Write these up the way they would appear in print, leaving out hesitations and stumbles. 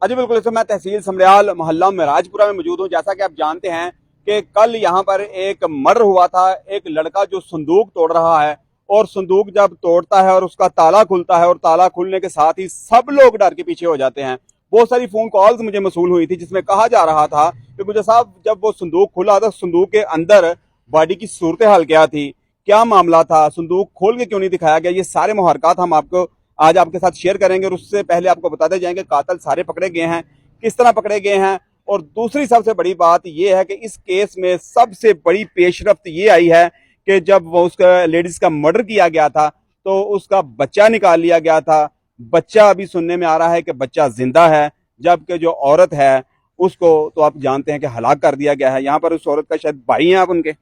अजी बिल्कुल, इस मैं तहसील समरियाल मोहल्ला महराजपुरा में मौजूद हूँ। जैसा कि आप जानते हैं कि कल यहाँ पर एक मर्डर हुआ था। एक लड़का जो संदूक तोड़ रहा है और संदूक जब तोड़ता है और उसका ताला खुलता है और ताला खुलने के साथ ही सब लोग डर के पीछे हो जाते हैं। बहुत सारी फोन कॉल्स मुझे मसूल हुई थी जिसमें कहा जा रहा था कि मुझे साहब जब वो संदूक खुला था, संदूक के अंदर बॉडी की सूरत हाल क्या थी, क्या मामला था, संदूक खोल के क्यों नहीं दिखाया गया, ये सारे मुहरकात हम आपको आज आपके साथ शेयर करेंगे। और उससे पहले आपको बताते जाएंगे कातिल सारे पकड़े गए हैं, किस तरह पकड़े गए हैं। और दूसरी सबसे बड़ी बात यह है कि इस केस में सबसे बड़ी पेशरफ्त ये आई है कि जब वो उसका लेडीज का मर्डर किया गया था तो उसका बच्चा निकाल लिया गया था। बच्चा अभी सुनने में आ रहा है कि बच्चा जिंदा है, जबकि जो औरत है उसको तो आप जानते हैं कि हलाक कर दिया गया है। यहाँ पर उस औरत का शायद भाई है, आप उनके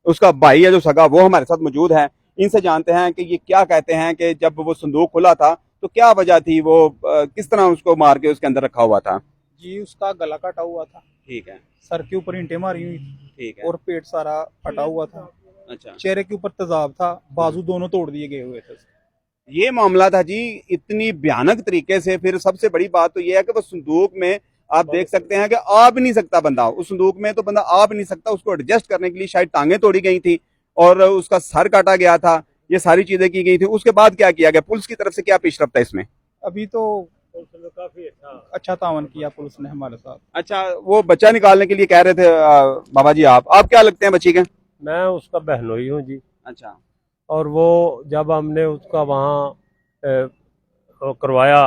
उसका भाई है जो सगा, वो हमारे साथ मौजूद है। इनसे जानते हैं कि ये क्या कहते हैं कि जब वो संदूक खुला था तो क्या वजह थी, वो किस तरह उसको मार के उसके अंदर रखा हुआ था। जी उसका गला कटा हुआ था, ठीक है, सर के ऊपर ईंटें मारी हुई थी ठीक है, और पेट सारा फटा हुआ था। अच्छा, चेहरे के ऊपर तेजाब था, बाजू दोनों तोड़ दिए गए हुए थे। ये मामला था जी, इतनी भयानक तरीके से। फिर सबसे बड़ी बात तो ये है कि वो संदूक में आप देख सकते हैं कि आ भी नहीं सकता बंदा, उस संदूक में तो बंदा आ भी नहीं सकता। उसको एडजस्ट करने के लिए शायद टांगे तोड़ी गई थी और उसका सर काटा गया था। ये सारी चीजें की गई थी। उसके बाद क्या किया गया, पुलिस की तरफ से क्या पेशरफ्त है इसमें? अभी तो काफी अच्छा तावन किया पुलिस ने हमारे साथ। अच्छा, वो बच्चा निकालने के लिए कह रहे थे बाबा जी, आप क्या लगते हैं बच्ची के? मैं उसका बहनोई हूँ जी। अच्छा, और वो जब हमने उसका वहाँ करवाया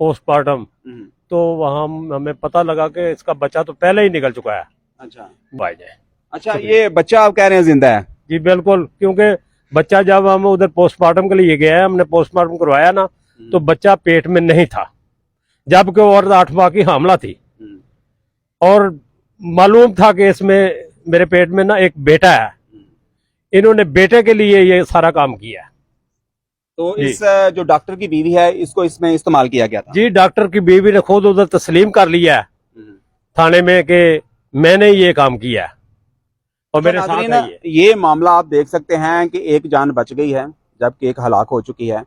पोस्टमार्टम, तो वहाँ हमें पता लगा कि इसका बच्चा तो पहले ही निकल चुका है। अच्छा, भाई जाए। अच्छा, ये बच्चा आप कह रहे हैं जिंदा है? जी बिल्कुल, क्योंकि बच्चा जब हम उधर पोस्टमार्टम के लिए गए, हमने पोस्टमार्टम करवाया ना, तो बच्चा पेट में नहीं था, जबकि औरत 8 माह की हामला थी। और मालूम था कि इसमें मेरे पेट में ना एक बेटा है। इन्होंने बेटे के लिए ये सारा काम किया। तो इस जो डॉक्टर की बीवी है इसको इसमें इस्तेमाल किया गया था? जी, डॉक्टर की बीवी ने खुद उधर तस्लीम कर लिया है थाने में कि मैंने ये काम किया है और मेरे साथ है ये मामला आप देख सकते हैं कि एक जान बच गई है जबकि एक हलाक हो चुकी है।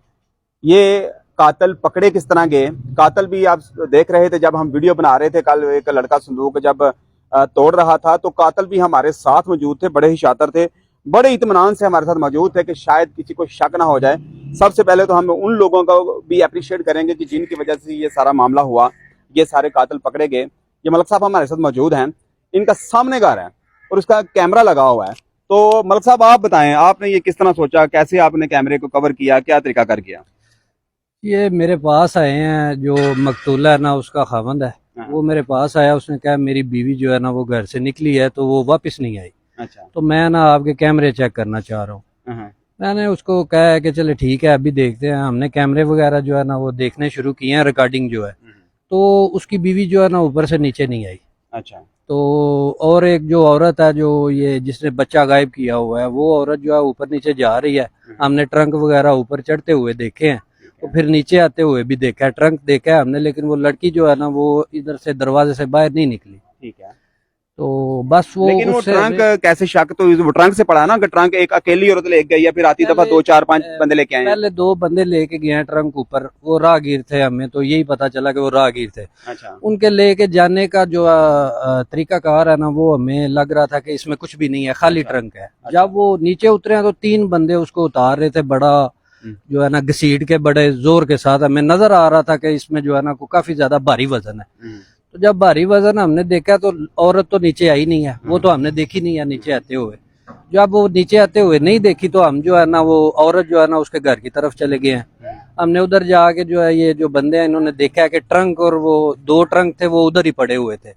ये कातिल पकड़े किस तरह गए, कातिल भी आप देख रहे थे जब हम वीडियो बना रहे थे। कल एक लड़का संदूक जब तोड़ रहा था तो कातिल भी हमारे साथ मौजूद थे, बड़े ही शातिर थे, बड़े इत्मीनान से हमारे साथ मौजूद थे कि शायद किसी को शक ना हो जाए। सबसे पहले तो हम उन लोगों को भी अप्रिशिएट करेंगे कि जिनकी वजह से ये सारा मामला हुआ, ये सारे कातिल पकड़े गए। ये मलक साहब हमारे साथ मौजूद हैं, इनका सामने घर है और उसका कैमरा लगा हुआ है। तो मलक साहब आप बताएं, आपने ये किस तरह सोचा, कैसे आपने कैमरे को कवर किया, क्या तरीका कर किया? ये मेरे पास आए हैं, जो मकतूला है ना उसका खावंद है, वो मेरे पास आया। उसने कहा मेरी बीवी जो है ना वो घर से निकली है तो वो वापस नहीं आई। अच्छा, तो मैं ना आपके कैमरे चेक करना चाह रहा हूँ। मैंने उसको कहा है कि चले ठीक है अभी देखते हैं। हमने कैमरे वगैरह जो है ना वो देखने शुरू किए हैं, रिकॉर्डिंग जो है। तो उसकी बीवी जो है ना ऊपर से नीचे नहीं आई। अच्छा, तो और एक जो औरत है जो ये जिसने बच्चा गायब किया हुआ है, वो औरत जो है ऊपर नीचे जा रही है। हमने ट्रंक वगैरह ऊपर चढ़ते हुए देखे हैं, तो फिर नीचे आते हुए भी देखा है, ट्रंक देखा है हमने, लेकिन वो लड़की जो है ना वो इधर से दरवाजे से बाहर नहीं निकली। ठीक है, तो बस वो लेकिन वो ट्रंक कैसे शक, तो वो ट्रंक से पड़ा ना कि ट्रंक एक अकेली औरत ले गई या फिर आती दफा 2-4-5 बंदे लेके आए? पहले 2 बंदे लेके गए हैं ट्रंक ऊपर, वो राहगीर थे, हमें तो यही पता चला कि वो राहगीर थे। अच्छा, उनके लेके जाने का जो तरीकाकार है ना वो हमें लग रहा था कि इसमें कुछ भी नहीं है, खाली ट्रंक है। जब वो नीचे उतरे हैं तो 3 बंदे उसको उतार रहे थे, बड़ा जो है ना घसीट के, बड़े जोर के साथ। हमें नजर आ रहा था कि इसमें जो है ना काफी ज्यादा भारी वजन है। तो जब भारी वजन हमने देखा तो औरत तो नीचे आई नहीं है, वो तो हमने देखी नहीं है नीचे आते हुए। जब वो नीचे आते हुए नहीं देखी तो हम जो है ना वो औरत जो है ना उसके घर की तरफ चले गए हैं। हमने उधर जाके जो है ये जो बंदे हैं इन्होंने देखा है कि ट्रंक, और वो 2 ट्रंक थे वो उधर ही पड़े हुए थे।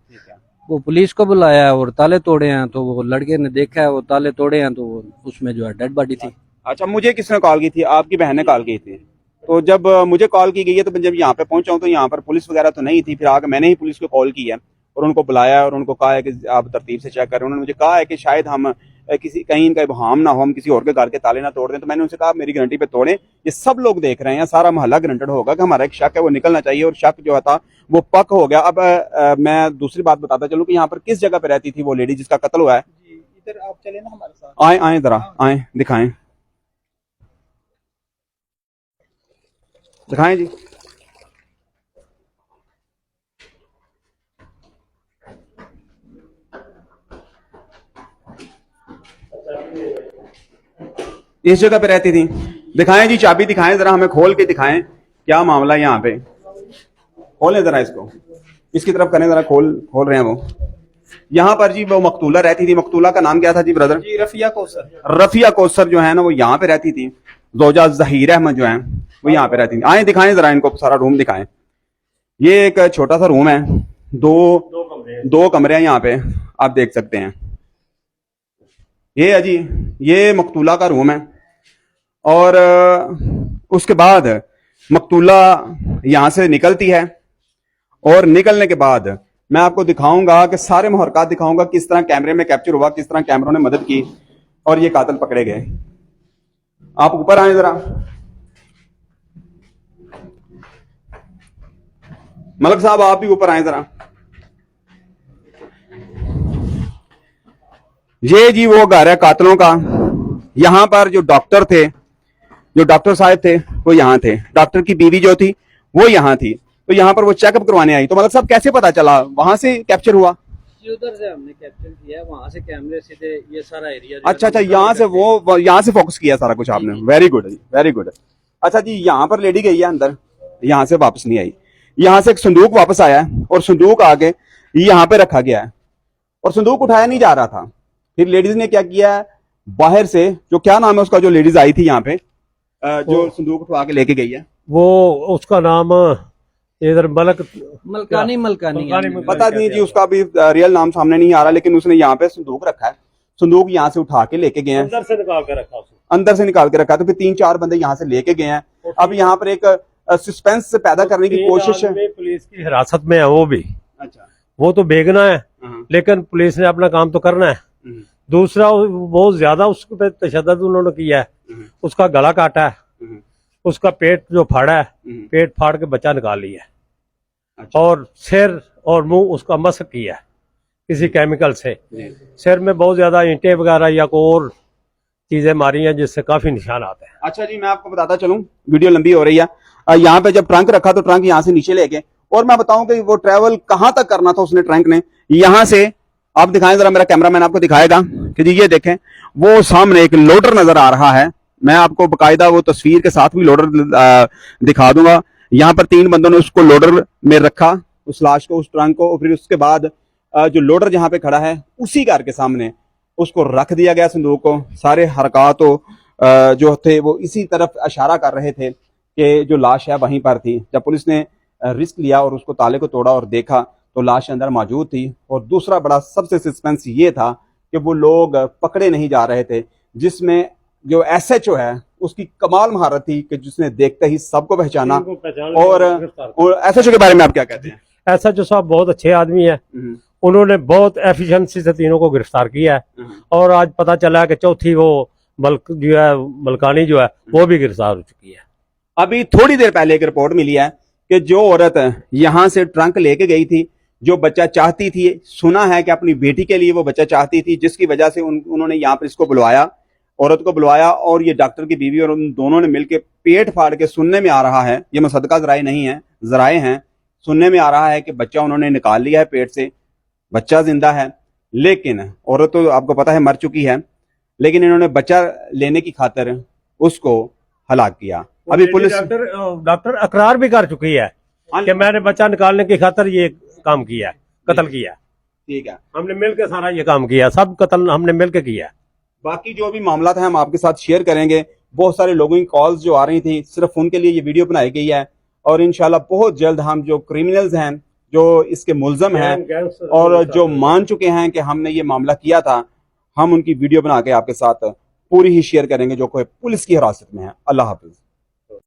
वो पुलिस को बुलाया और ताले तोड़े हैं, तो वो लड़के ने देखा है वो ताले तोड़े हैं, तो उसमें जो है डेड बॉडी थी। अच्छा, मुझे किसने कॉल की थी? आपकी बहन ने कॉल की थी? तो जब मुझे कॉल की गई है तो जब यहाँ पे पहुंचा हूँ तो यहाँ पर पुलिस वगैरह तो नहीं थी। फिर आगे मैंने ही पुलिस को कॉल की है और उनको बुलाया और उनको कहा है कि आप तरतीब से चेक करें। उन्होंने मुझे कहा है कि शायद हम किसी कहीं इनका इबहम ना हो, हम किसी और के घर के ताले ना तोड़ दें। तो मैंने उनसे कहा मेरी गारंटी पे तोड़ें, ये सब लोग देख रहे हैं, सारा मोहल्ला गारंटेड होगा कि हमारा एक शक है वो निकलना चाहिए, और शक जो था वो पक हो गया। अब मैं दूसरी बात बताता चलूँ कि यहाँ पर किस जगह पे रहती थी वो लेडी जिसका कत्ल हुआ है? इधर आप चले ना हमारे साथ। आए आए जरा आए, दिखाएं दिखाएं जी। इस जगह पे रहती थी। दिखाएं जी, चाबी दिखाएं जरा, हमें खोल के दिखाएं क्या मामला है यहाँ पे। खोलें जरा इसको, इसकी तरफ करें जरा, खोल रहे हैं वो। यहाँ पर जी वो मकतूला रहती थी। मकतूला का नाम क्या था जी ब्रदर? जी रफिया कौसर। रफिया कौसर जो है ना वो यहाँ पे रहती थी। जोजा जहीर अहमद जो है वो यहाँ पे रहती थी। आए दिखाएं जरा इनको, सारा रूम दिखाएं। ये एक छोटा सा रूम है, दो कमरे हैं यहाँ पे, आप देख सकते हैं। ये है जी, ये मकतूला का रूम है। और उसके बाद मकतूला यहाँ से निकलती है, और निकलने के बाद मैं आपको दिखाऊंगा कि सारे मुहरकात दिखाऊंगा, किस तरह कैमरे में कैप्चर हुआ, किस तरह कैमरों ने मदद की और ये कातिल पकड़े गए। आप ऊपर आए जरा, मलक साहब आप भी ऊपर आए जरा। ये जी वो घर है कातिलों का। यहां पर जो डॉक्टर थे, जो डॉक्टर साहब थे वो यहां थे। डॉक्टर की बीवी जो थी वो यहां थी। तो यहां पर वो चेकअप करवाने आई। तो मलक साहब कैसे पता चला, वहां से कैप्चर हुआ? उधर से हमने कैप्चर किया, वहां से कैमरे सीधे ये सारा एरिया। अच्छा, यहाँ से वो यहाँ से फोकस किया सारा कुछ आपने। वेरी गुड जी, वेरी गुड। अच्छा जी, यहाँ पर लेडी गई है अंदर, यहाँ से वापस नहीं आई। यहाँ से एक संदूक वापस आया है और संदूक आगे यहाँ पे रखा गया है और संदूक उठाया नहीं जा रहा था। फिर लेडीज ने क्या किया, बाहर से, जो क्या नाम है उसका, जो लेडीज आई थी यहाँ पे जो संदूक उठवा के लेके गई है, वो उसका नाम इधर मलकानी पता नहीं जी, उसका भी रियल नाम सामने नहीं आ रहा, लेकिन उसने यहाँ पे संदूक रखा है। संदूक यहाँ से उठा के लेके गए हैं, अंदर से निकाल के रखा, अंदर से निकाल के रखा। तो फिर 3-4 बंदे यहाँ से लेके गए हैं। अब यहाँ पर एक सस्पेंस पैदा करने की कोशिश है। पुलिस की हिरासत में है वो भी। अच्छा, वो तो बेगना है, लेकिन पुलिस ने अपना काम तो करना है। दूसरा बहुत ज्यादा उस पर तशद्दुद उन्होंने किया है। उसका गला काटा है, उसका पेट जो फाड़ा है, पेट फाड़ के बच्चा निकाल लिया है। अच्छा। और सिर और मुंह उसका मस्क किया है किसी केमिकल से। सिर में बहुत ज्यादा ईंटें वगैरह या कोई और चीजें मारी हैं जिससे काफी निशान आते हैं। अच्छा जी, मैं आपको बताता चलूं, वीडियो लंबी हो रही है। यहाँ पे जब ट्रंक रखा तो ट्रंक यहाँ से नीचे ले गए, और मैं बताऊं कि वो ट्रेवल कहां तक करना था उसने, ट्रंक ने यहां से, आप दिखाएं जरा, मेरा कैमरामैन आपको दिखाएगा कि जी ये देखें, वो सामने एक लोडर नजर आ रहा है। मैं आपको बकायदा वो तस्वीर के साथ भी लोडर दिखा दूंगा। यहाँ पर 3 बंदों ने उसको लोडर में रखा, उस लाश को, उस ट्रंक को, और फिर उसके बाद जो लोडर जहां पे खड़ा है उसी घर के सामने उसको रख दिया गया संदूक को। सारे हरकत जो थे वो इसी तरफ इशारा कर रहे थे कि जो लाश है वहीं पर थी। जब पुलिस ने रिस्क लिया और उसको ताले को तोड़ा और देखा तो लाश अंदर मौजूद थी। और दूसरा बड़ा सबसे सस्पेंस ये था कि वो लोग पकड़े नहीं जा रहे थे, जिसमें जो SHO है उसकी कमाल महारत थी कि जिसने देखते ही सबको पहचाना। और SHO के बारे में आप क्या कहते हैं? SHO साहब बहुत अच्छे आदमी है, उन्होंने बहुत एफिशिएंसी से तीनों को गिरफ्तार किया है। और आज पता चला है कि चौथी वो जो है मलकानी जो है वो भी गिरफ्तार हो चुकी है। अभी थोड़ी देर पहले एक रिपोर्ट मिली है कि जो औरत यहां से ट्रंक लेके गई थी, जो बच्चा चाहती थी, सुना है कि अपनी बेटी के लिए वो बच्चा चाहती थी, जिसकी वजह से उन्होंने यहाँ पर इसको बुलवाया, औरत को बुलवाया, और ये डॉक्टर की बीवी और उन दोनों ने मिलकर पेट फाड़ के, सुनने में आ रहा है, ये मुसद्दका जराए नहीं है, जराए हैं, सुनने में आ रहा है कि बच्चा उन्होंने निकाल लिया है पेट से, बच्चा जिंदा है, लेकिन औरत तो आपको पता है मर चुकी है, लेकिन इन्होंने बच्चा लेने की खातिर उसको हलाक किया। अभी पुलिस, डॉक्टर अकरार भी कर चुकी है कि मैंने बच्चा निकालने की खातिर ये काम किया, कत्ल किया। ठीक है, हमने मिलकर सारा ये काम किया, सब कत्ल हमने मिलकर किया। बाकी जो भी मामला था हम आपके साथ शेयर करेंगे। बहुत सारे लोगों की कॉल्स जो आ रही थी, सिर्फ उनके लिए ये वीडियो बनाई गई है। और इंशाल्लाह बहुत जल्द हम जो क्रिमिनल्स हैं, जो इसके मुल्जम हैं और जो मान चुके हैं कि हमने ये मामला किया था, हम उनकी वीडियो बना के आपके साथ पूरी ही शेयर करेंगे, जो कोई पुलिस की हिरासत में है। अल्लाह हाफिज।